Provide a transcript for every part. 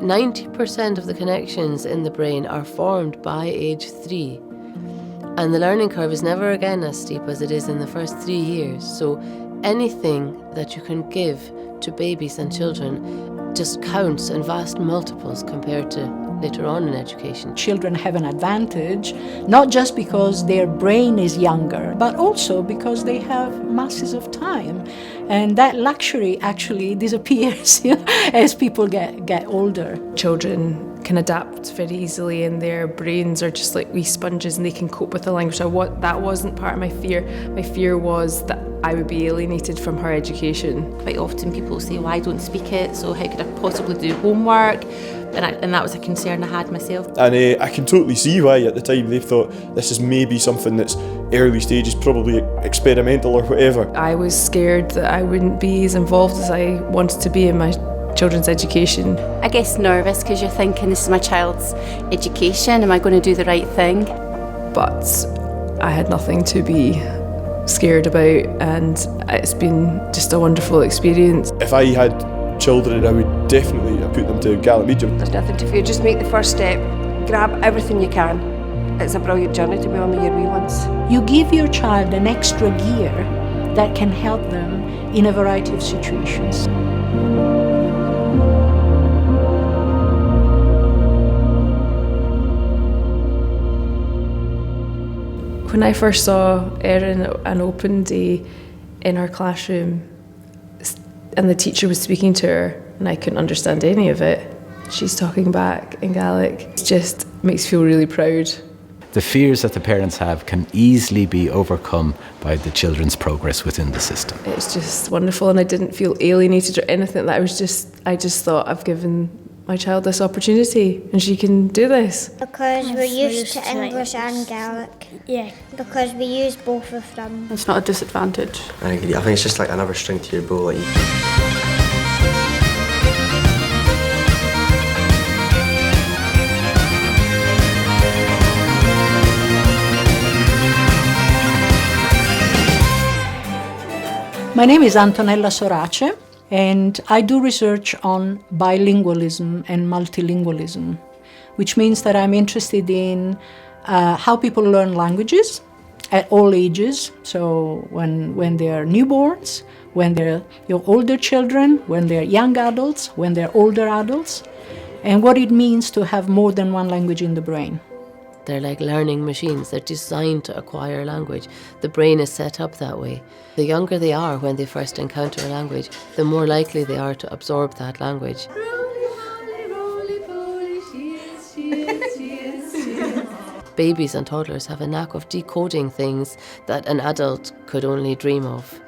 90% of the connections in the brain are formed by age 3. And the learning curve is never again as steep as it is in the first 3 years. So anything that you can give to babies and children just counts in vast multiples compared to later on in education. Children have an advantage, not just because their brain is younger, but also because they have masses of time. And that luxury actually disappears as people get older. Children can adapt very easily, and their brains are just like wee sponges, and they can cope with the language. That wasn't part of my fear. My fear was that I would be alienated from her education. Quite often people say, well, I don't speak it, so how could I possibly do homework? And that was a concern I had myself. And I can totally see why at the time they thought this is maybe something that's early stages, probably experimental or whatever. I was scared that I wouldn't be as involved as I wanted to be in my children's education. I guess nervous because you're thinking, this is my child's education, am I going to do the right thing? But I had nothing to be scared about, and it's been just a wonderful experience. If I had children, I would definitely put them to Gaelic Medium. There's nothing to fear, just make the first step, grab everything you can. It's a brilliant journey to be on with your wee ones. You give your child an extra gear that can help them in a variety of situations. When I first saw Erin on open day in her classroom, and the teacher was speaking to her, and I couldn't understand any of it, she's talking back in Gaelic. It just makes me feel really proud. The fears that the parents have can easily be overcome by the children's progress within the system. It's just wonderful, and I didn't feel alienated or anything. That I just thought, I've given my child this opportunity and she can do this. Because we're used to English and Gaelic. Yeah. Because we use both of them. It's not a disadvantage. I think it's just like another string to your bow. My name is Antonella Sorace, and I do research on bilingualism and multilingualism, which means that I'm interested in how people learn languages at all ages. So when they're newborns, when they're your older children, when they're young adults, when they're older adults, and what it means to have more than one language in the brain. They're like learning machines. They're designed to acquire language. The brain is set up that way. The younger they are when they first encounter a language, the more likely they are to absorb that language. Babies and toddlers have a knack of decoding things that an adult could only dream of.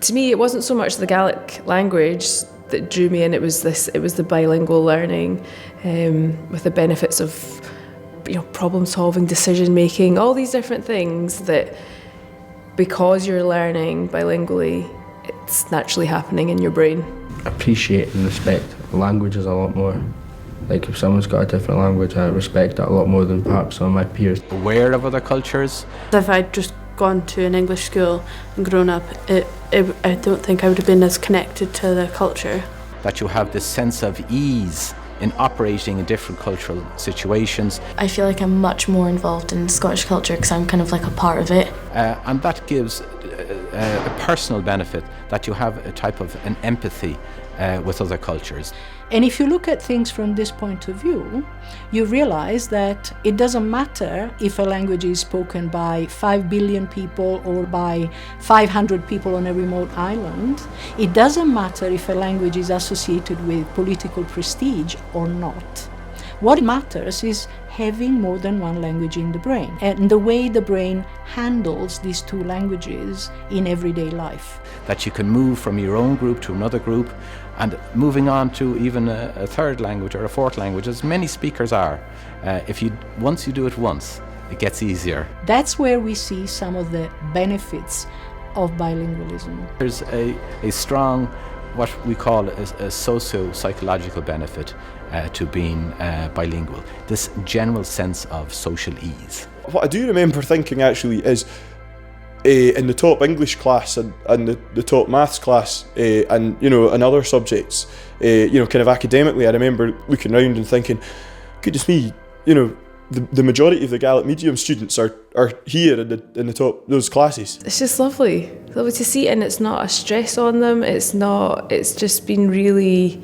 To me, it wasn't so much the Gaelic language that drew me in. It was the bilingual learning with the benefits of problem solving, decision making, all these different things that, because you're learning bilingually, it's naturally happening in your brain. Appreciate and respect languages a lot more. Like if someone's got a different language, I respect that a lot more than perhaps some of my peers. Aware of other cultures. If I'd just gone to an English school and grown up, I don't think I would have been as connected to the culture. That you have this sense of ease in operating in different cultural situations. I feel like I'm much more involved in Scottish culture because I'm kind of like a part of it. And that gives a personal benefit, that you have a type of an empathy with other cultures. And if you look at things from this point of view, you realize that it doesn't matter if a language is spoken by 5 billion people or by 500 people on a remote island. It doesn't matter if a language is associated with political prestige or not. What matters is having more than one language in the brain and the way the brain handles these two languages in everyday life. That you can move from your own group to another group, and moving on to even a third language or a fourth language, as many speakers are. Once you do it once, it gets easier. That's where we see some of the benefits of bilingualism. There's a strong, what we call a socio-psychological benefit to being bilingual. This general sense of social ease. What I do remember thinking actually is, in the top English class and the top maths class and, you know, in other subjects, you know, kind of academically, I remember looking around and thinking, goodness me, you know, the majority of the Gaelic medium students are here in the top those classes. It's just lovely to see, and it's not a stress on them. It's just been really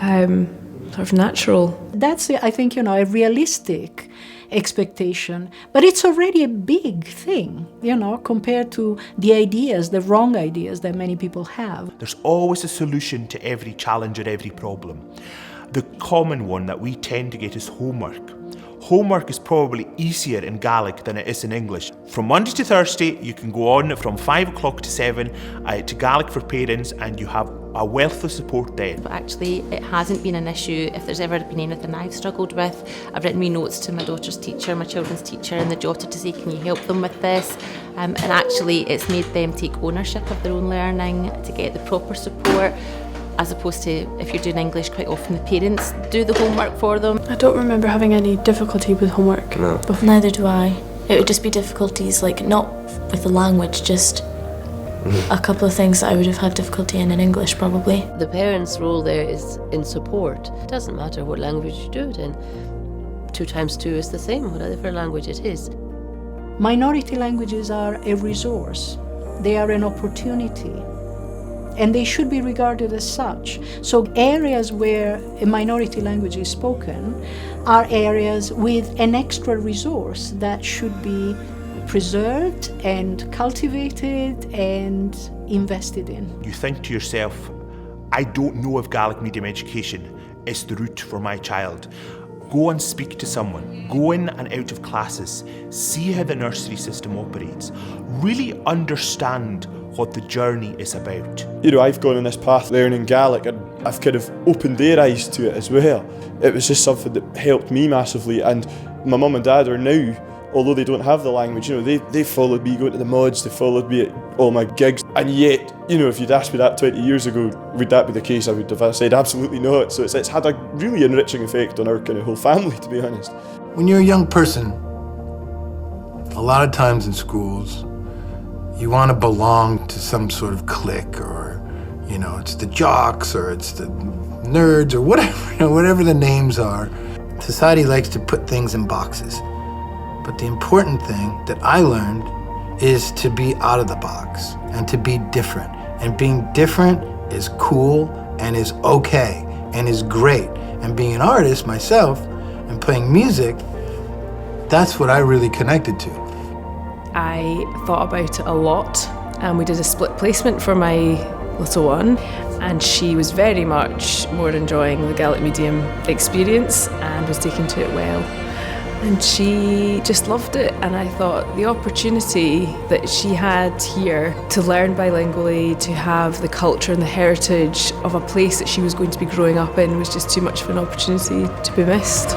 sort of natural. That's, I think, you know, a realistic expectation, but it's already a big thing, you know, compared to the wrong ideas that many people have. There's always a solution to every challenge or every problem. The common one that we tend to get is homework. Homework is probably easier in Gaelic than it is in English. From Monday to Thursday, you can go on from 5 o'clock to 7 to Gaelic for Parents, and you have a wealth of support there. But actually, it hasn't been an issue. If there's ever been anything I've struggled with, I've written me notes to my daughter's teacher, my children's teacher, and the daughter to say, can you help them with this? And actually, it's made them take ownership of their own learning to get the proper support. As opposed to, if you're doing English, quite often the parents do the homework for them. I don't remember having any difficulty with homework. No. Neither do I. It would just be difficulties, like not with the language, just a couple of things that I would have had difficulty in English probably. The parents' role there is in support. It doesn't matter what language you do it in. 2 times 2 is the same, whatever language it is. Minority languages are a resource. They are an opportunity. And they should be regarded as such. So areas where a minority language is spoken are areas with an extra resource that should be preserved and cultivated and invested in. You think to yourself, I don't know if Gaelic medium education is the route for my child. Go and speak to someone. Go in and out of classes. See how the nursery system operates. Really understand what the journey is about. You know, I've gone on this path learning Gaelic, and I've kind of opened their eyes to it as well. It was just something that helped me massively, and my mum and dad are now, although they don't have the language, you know, they followed me going to the mods, they followed me at all my gigs, and yet, you know, if you'd asked me that 20 years ago, would that be the case, I would have said absolutely not. So it's had a really enriching effect on our kind of whole family, to be honest. When you're a young person, a lot of times in schools, you want to belong to some sort of clique, or, you know, it's the jocks or it's the nerds or whatever, you know, whatever the names are. Society likes to put things in boxes. But the important thing that I learned is to be out of the box and to be different. And being different is cool and is okay and is great. And being an artist myself and playing music, that's what I really connected to. I thought about it a lot, and we did a split placement for my little one, and she was very much more enjoying the Gaelic medium experience and was taking to it well. And she just loved it, and I thought the opportunity that she had here to learn bilingually, to have the culture and the heritage of a place that she was going to be growing up in, was just too much of an opportunity to be missed.